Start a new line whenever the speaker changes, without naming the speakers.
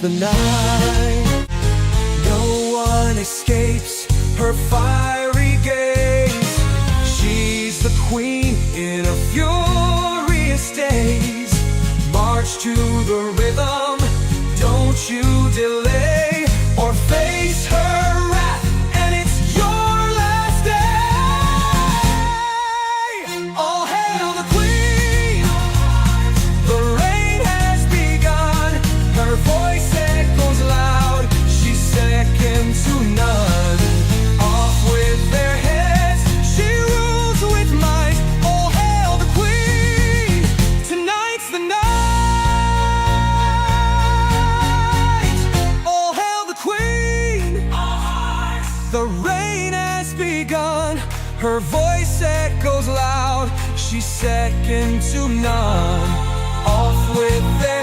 the night. No one escapes her fiery gaze. She's the queen in a furious daze. March to the rhythm, don't you delay, or face her wrath, and it's your last day. All hail the queen, the reign has begun. Her voice echoes loud, she's second to none. Off with their heads, she rules with might. All hail the queen, tonight's the night. All hail the queen, the reign has begun. Her voice echoes loud, she's second to none. Off with their